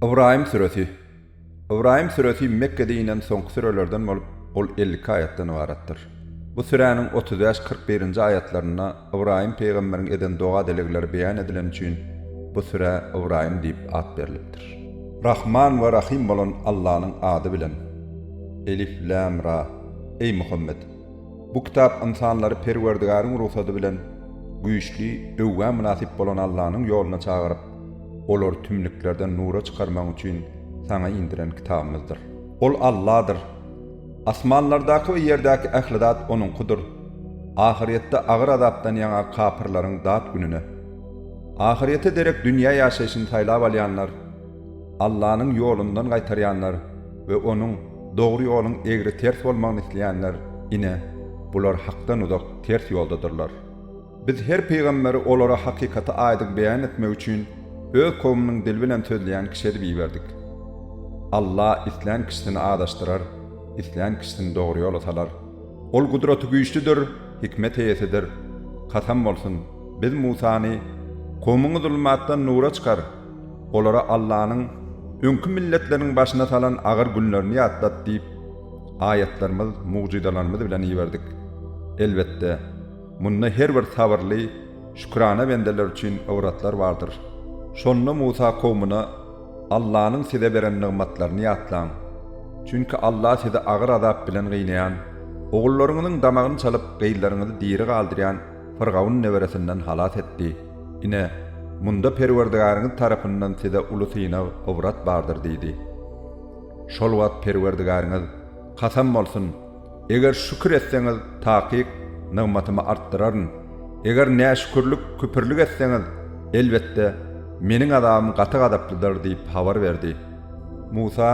İbrahim suresi. İbrahim suresi Mekke'de inen soňky sürelerden bolup, ol 50 ayatdan ibaratdyr. Bu süräniň 35-41 ayatlaryna İbrahim peýgamberiň eden doga delegleri beýan edilen üçin bu süre İbrahim diýip at berilipdir. Rahman we Rahim bolan Allahyň ady bilen. Elif lam ra. Ey Muhammed, bu kitap insanlary Perwerdigaryň ruhsady bilen güýçli, öwgä münasip bolan Allahyň ýoluna çağıryp, olar tümlüklerden nura çıkarmak üçin sana indiren kitabımızdır. Ol Allah'dır. Asmanlardaki ve yerdeki ähli zat onunkudur. Ahirette ağır azapdan ýaňa kapırlaryň zat gününe. Ahirete derek dünya ýaşaýyşyny taýlap alýanlar, Allah'ın ýolundan gaýtarýanlar we onun dogry ýoluň egri ters bolmagyny isleýänler ine bular hakdan uzak ters ýoldadyrlar. Biz her peýgamberi olara hakikaty aýdyk beýan etmek üçin öz kowmynyň dil bilen sözleýän kişileri biberdik. Allah isleýän kişisini adaşdyrar, isleýän kişisini dogry ýola salar. Ol gudraty güýçlidir, hikmet eýesidir. Kasam bolsun, biz Musany kowmyny zulmatdan nura çykar. Olara Allahyň öňkü milletleriň başyna salan agyr günlerini ýatlat diýip ayetlerimiz, mucizalarymyz bilen iýerdik. Elbetde, munda her bir sabırly, şükrana bendeler üçin öwratlar bardyr. Şonda Musa kowmuna Allahyň size beren nimetlerini ýatlaň. Çünki Allah size agyr azap bilen gynýan, ogullaryňyň damagyny çalyp gynlaryňyzy diri galdyrýan Firgawn neweresinden halat etdi. Ine munda Perwerdigaryň tarapyndan size ulusyna öwrat bardyr diýdi. Şol wagt Perwerdigaryňyz kasam bolsun, eger şükür etseňiz takyk nimetymy artdyraryn, eger näşükürlük küpürlük etseňiz elbetde meniň adamym gaty gadaplydyr diýip habar berdi. Musa,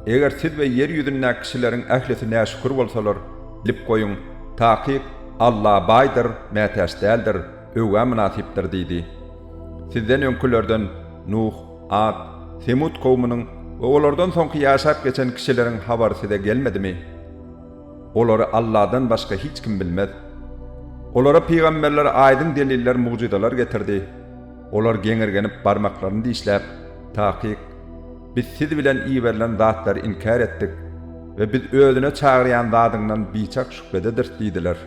eger siz we yer ýüzündäki kişileriň ählisi näşükür bolsalar, bilip goýuň, takyk Allah baýdyr, mätäş däldir, öwgä münasipdir diýdi. Sizden öňkülerden Nuh, Ad, Semud kowmynyň we olardan soňky ýaşap geçen kişileriň habary size gelmedimi? Olary Allahdan başga hiç kim bilmez. Olara peýgamberler aýdyn deliller, mucizalar getirdi. Olar geňirgenip barmaklaryny dişläp, takyk biz siz bilen iýerilen zatlary inkar etdik we biz özüne çağırýan zadyňdan biçak şüphededir diýdiler.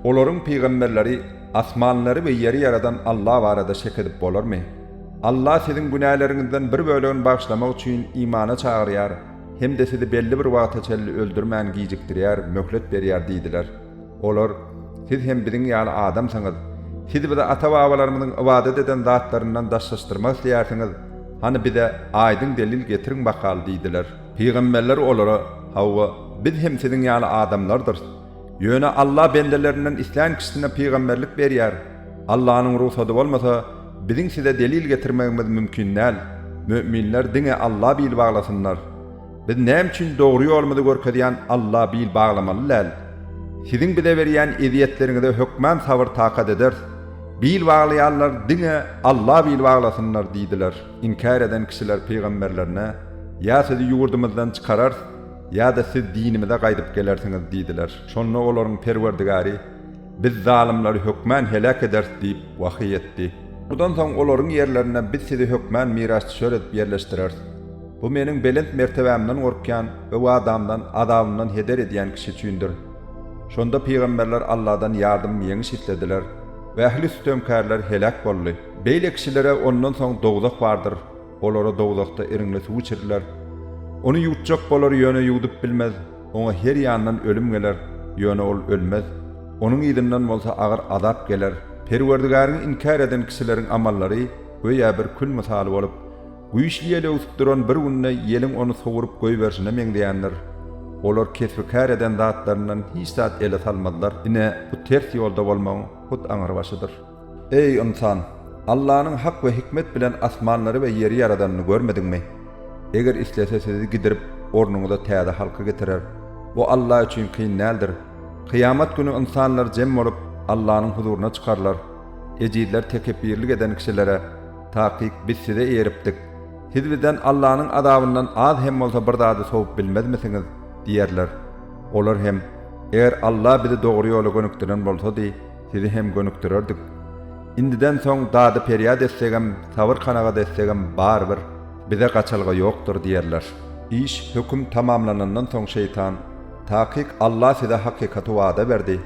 Olaryň peýgamberleri asmanlary we ýeri ýaradan Allah barada şek edip bolarmy? Allah siziň günäleriňizden bir bölegini bagşlamak üçin imana çağırýar, hem de sizi belli bir wagta çelli öldürmän gijikdirýär, möhlet berýär diýdiler. Olar, siz hem biziň ýaly adamsaňyz, siz bize ata-babalarymyzyň ibadet eden zatlaryndan daşlaşdyrmak isleýärsiňiz, hani bize aýdyn delil getiriň bakal diýdiler. Peýgamberler olara, hawa biz hem siziň ýaly adamlardyr. Ýöne Allah bendelerinden isleýän kişisine peýgamberlik berýär. Allahyň ruhsady bolmasa, biziň size delil getirmegimiz mümkin näl. Müminler diňe Allah bil baglasynlar. Biz näme üçin dogry ýolumyzy görkezýän Allah bil baglamaly läl. Siziň bize berýän eziyetleriňize hökmän sabır takat eder. Bil baglaýanlar diňe Allah bil baglasynlar diýdiler. İnkar eden kişiler peýgamberlerine ýa sizi ýurdumyzdan çykarar, ýa da siz dinimize gaýdyp gelersiňiz diýdiler. Şonda olaryň Perwerdigary biz zalimleri hökmän helak eders diýip wahy etdi. Bundan soň olaryň ýerlerine biz sizi hökmän mirasçy şöret ýerleşdirer. Bu meniň belent mertebämden gorkýan we bu adamdan adamdan heder edýän kişi üçindir. Şonda peýgamberler Allahdan ýardym ýeňiş itlediler we ähli sütemkärler helak boldy. Beýle kişilere ondan soň dogzak bardyr. Olara dogzakda eriňle suw içirler. Onu ýutjak bolar ýöne ýudup bilmez. Oňa her ýandan ölüm geler, ýöne ol ölmez. Onuň ýydynden bolsa agyr azap geler. Perwerdigaryň inkar eden kişileriň amallary goýa bir kül misaly bolup, güýçli ýele usup duran bir günde ýeliň onu sogurup goýberşine meňdeýänler. Olar kesbikar eden zatlaryndan hiç zat ele salmadylar. Ine bu ters ýolda bolmagy hut aňyr başydyr. Ey insan, Allahyň hak we hikmet bilen asmanlary we ýeri ýaradanyny görmediňmi? Eger islese sizi gidirip ornuňyza täze halka getirer. Bu Allah üçin kyn näldir? Kıyamet günü insanlar jem bolup Allahyň huzuruna çykarlar. Ejidler tekebbirlik eden kişilere takyk biz size eýeripdik. Siz bizden Allahyň azabyndan az hem bolsa bir zady sowup bilmezmisiňiz diýerler. Olar hem eger Allah bizi dogry ýola gönükdiren bolsady, sizi hem gönükdirerdik. Indiden soň dady peryat etsegem, sabır kanaga detsegem barbyr bize gaçalga ýokdur diýerler. İş hüküm tamamlanandan soň şeytan, "Tahkik Allah size hakikaty wada berdi.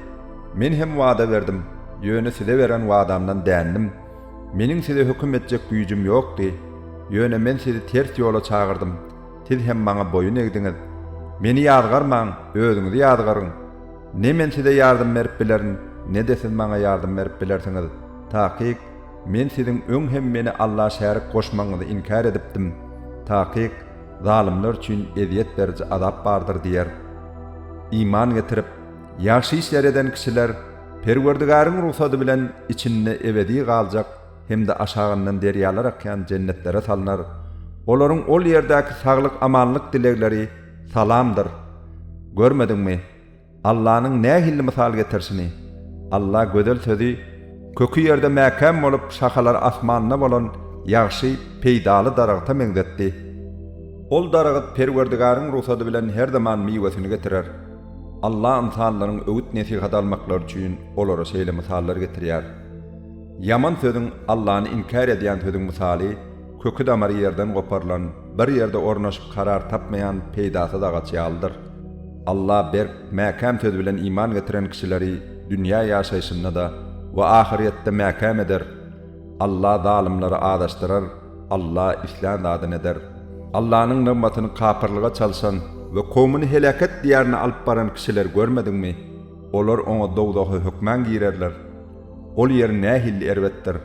Men hem wada berdim. Ýöne size beren wadamdan dändim. Meniň size hüküm etjek güýjüm ýokdy. Ýöne men sizi ters ýola çağırdım. Siz hem maňa boyun egdiňiz. Meni ýadgarmaň, özüňizi ýadgaryň. Ne men size ýardym berip bilerin, ne de siz maňa ýardym berip bilersiňiz. Tahkik men siziň öň hem meni Allah şärik goşmaňyzy inkar edipdim. Tahkik zalimler üçin eziyet berji azap bardyr" diýer. İman getirip ýaxşy işler eden kişiler Perwerdigaryň ruhsaty bilen içinde ebedi galjak hem de aşağından deryalar akýan cennetlere salynar. Olaryň ol ýerdäki saglyk amanlyk dilekleri salamdyr. Görmediňmi? Allah'nyň nähilli misal getirsini? Allah gödel sözi kökü ýerde mäkäm bolup şahalar asmanyna bolan ýaxşy peýdaly daragta meňzetdi. Ol daragat Perwerdigaryň ruhsaty bilen her zaman miwesini getirer. Allah insanlaryň öwüt nesihat almaklary üçin olara şeýle misallar getirýär. Yaman sözüň Allah'ny inkar edýän sözüň misaly kökü damary ýerden goparlan, bir ýerde ornaşyp karar tapmayan peýdasy dagaçýaldyr. Allah berk mäkäm söz bilen iman getiren kişileri dünýä ýaşaýşynda da we ahiretde mäkäm eder. Allah zalimleri adaşdyrar, Allah islam adyn eder. Allah'nyň nigmatyny kapyrlyga çalşan we kowmuny helaket diýärine alyp baran kişiler görmediňmi? Olar oňa dowdagy hükmän girerler. Ol ýer nähilli erwetdir.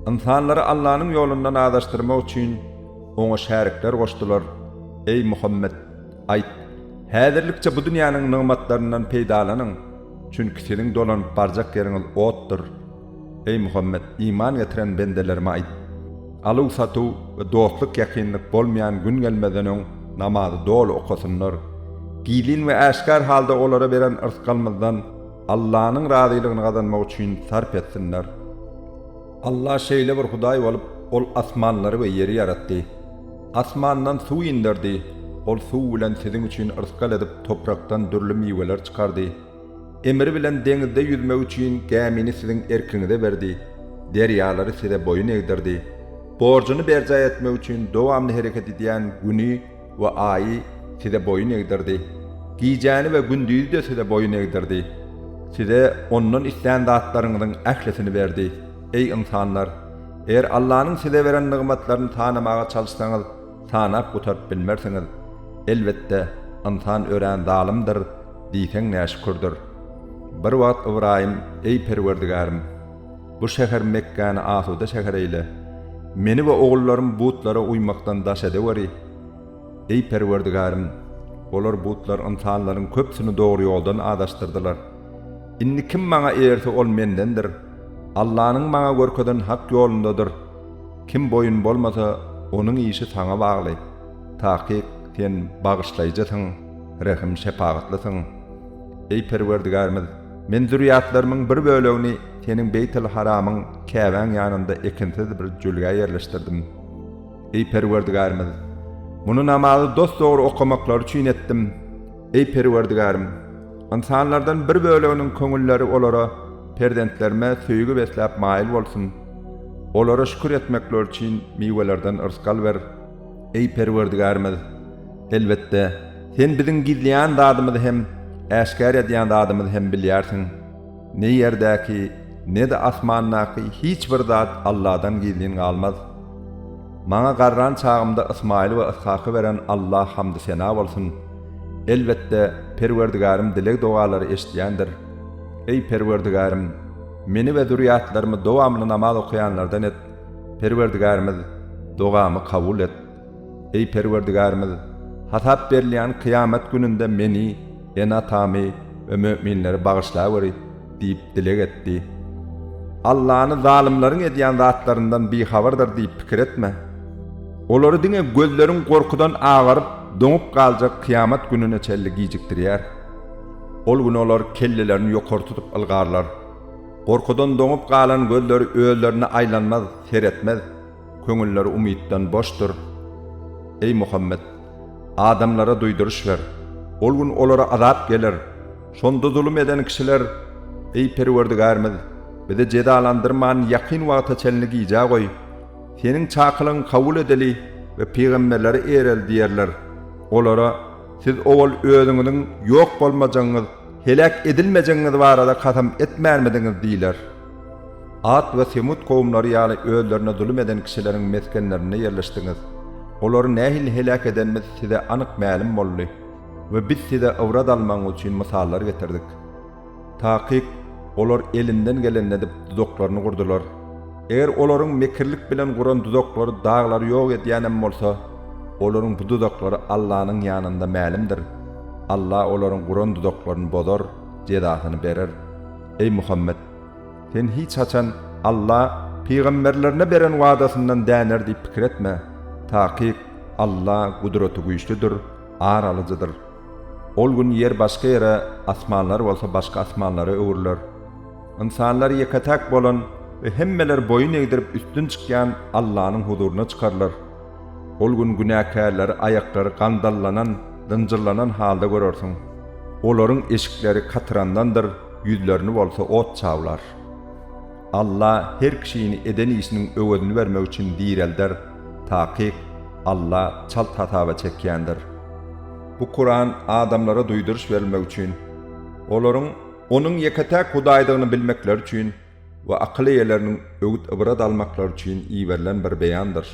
İnsanları Allah'nyň ýolundan adaşdyrmak üçin oňa şärikler goşdylar. Ey Muhammed, aýt, häzirlikçe bu dünýäniň nigmatlaryndan peýdalanyň, çünki seniň dolanyp barjak ýeriňiz otdur. Ey Muhammed, iman getiren bendelerime aýt, alyw satu we dostluk ýakynlyk bolmaýan gün gelmeden öň namazy dolu okasynlar. Gilin we aşkar halda olara beren ırskalmazdan Allah'nyň razylygyny gazanmak üçin sarp etsinler. Allah şeýle bir Hudaý bolup, ol asmanlary we ýeri ýaratdy. Asmandan suw indirdi. Ol suw bilen siziň üçin ırskal edip toprakdan dürli miweler çykardy. Emri bilen deňizde ýüzmek üçin gemini siziň erkiňize berdi. Derýalary size boyun egdirdi. Borcuny berja etmek üçin dowamly hereket edýän güni we aýy size boyun egdirdi. Gijäni we gündüzi de size boyun egdirdi. Size ondan isleýän zatlaryňyzyň ählesini berdi. Ey insanlar, eğer Allah'nın size veren nigmatlaryny tanamaga çalşsaňyz, tanap gutarp bilmersiňiz. Elbette insan ören zalimdir, diýseň näşkurdur. Bir wagt Ibrahim, ey Perwerdigarym, bu şäher Mekkany asuda şäher eyle. Meni we ogullarym butlara uymakdan daş edeweri. Ey Perwerdigarym, olar butlar insanlaryň köpsini dogry ýoldan adaşdyrdylar. Indi kim maňa eýerse ol mendendir. Allah'nın maňa görkeden hak ýolundadyr. Kim boyun bolmasa, onuň işi saňa bagly. Tahkik sen bagyşlaýjasyň, rahim şepagatlysyň. Ey Perwerdigarymyz, men zürriýatlarymyň bir bölegini seniň Beytul Haramyň käbäň ýanynda ekinsiz bir jülge ýerleşdirdim. Ey Perwerdigarymyz, muny namazy dosdogry okamaklar üçin etdim. Ey Perwerdigarym, insanlardan bir böleginiň köňülleri olara perdentlerime söýgü besläp maýyl bolsun. Olara şükür etmekler üçin miwelerden ırskal ber. Ey Perwerdigarymyz, elbette sen biziň gizleýän dadymyzy hem äşkär edýän dadymyzy hem bilýärsiň. Ne ýerdäki, ne de asmandaky hiç bir zat Allah'dan gizlin galmaz. Maňa garran çağımda Ismail we Ishaqy beren Allah hamdy sena bolsun. Elbette Perwerdigarym dilek dogalary eşitýändir. Ey Perwerdigarym, meni we zürriýatlarymy dowamly namaz okuyanlardan et. Perwerdigarymyz, dogamy kabul et. Ey Perwerdigarymyz, hasap berilýän kıyamet gününde meni, enatamy we müminleri bagyşlaýary diýip dilek etdi. Allah'ny zalimleriň edýän zatlaryndan bihabardyr diýip pikir etme. Olary diňe gözleriň gorkudan agaryp, doňup galjak kıyamet gününe çelli gijikdirýär. Ol gün olar kellelerini ýokary tutup ylgarlar. Gorkudan doňup galan gözleri öýlerine aýlanmaz, seretmez. Köňülleri umytdan boşdur. Ey Muhammed, adamlara duýduruş ber. Ol gün olara azap gelir. Şonda zulüm eden kişiler, ey Perwerdigarymyz, ve de cedalandırman yakin wagta çelini giyja goý. Senin çakylyň kabul edeli ve peýgamberleri erel diýerler. Olara siz owal özüňiziň ýok bolmajagyňyz, helak edilmejegiňiz barada kasam etmärmidiňiz diýler. Ad we Semud kowumlary ýaly özlerine zulüm eden kişileriň meskenlerine yerleşdiňiz. Olary nähil helak edenimiz size anyk ma'lum boldy we biz size awrat almaň üçin misallar getirdik. Taqiq olar elinden gelende dip dudoklaryny gurdular. Eger olaryň mekirlik bilen guran dudoklary dağlary ýok edýänem bolsa, olaryň bu dudoklary Allahyň ýanynda ma'lumdyr. Allah olaryň guran dudoklaryny bozar, jedasyny berer. Ey Muhammed, sen hiç haçan Allah peýgamberlerine beren wagdasyndan däner diýip pikir etme. Taqiq Allah gudraty güýçlüdür, aralyjydyr. Ol gün yer başka yere, asmanlar bolsa başka asmanlara öwürler. İnsanlar ýekatak bolan ve hemmeler boyun eğdirip üstün çykýan Allahyň huzuruna çykarlar. Ol gün günäkärler ayaklary gandallanan, dynjyrlanan halda görersiň. Olaryň eşikleri katyrandandyr, ýüzlerini bolsa ot çawlar. Allah her kişini eden işiniň öwedini vermek üçin diýrelder. Taqiq Allah çal tataba çekýändir. Bu Kur'an adamlara duýduruş bermek üçin, olaryň onuň ýekatak Hudaýdygyny bilmekleri üçin we akyl eýeleriniň öwüt ibrat almakları üçin iýerilen bir beýandyr.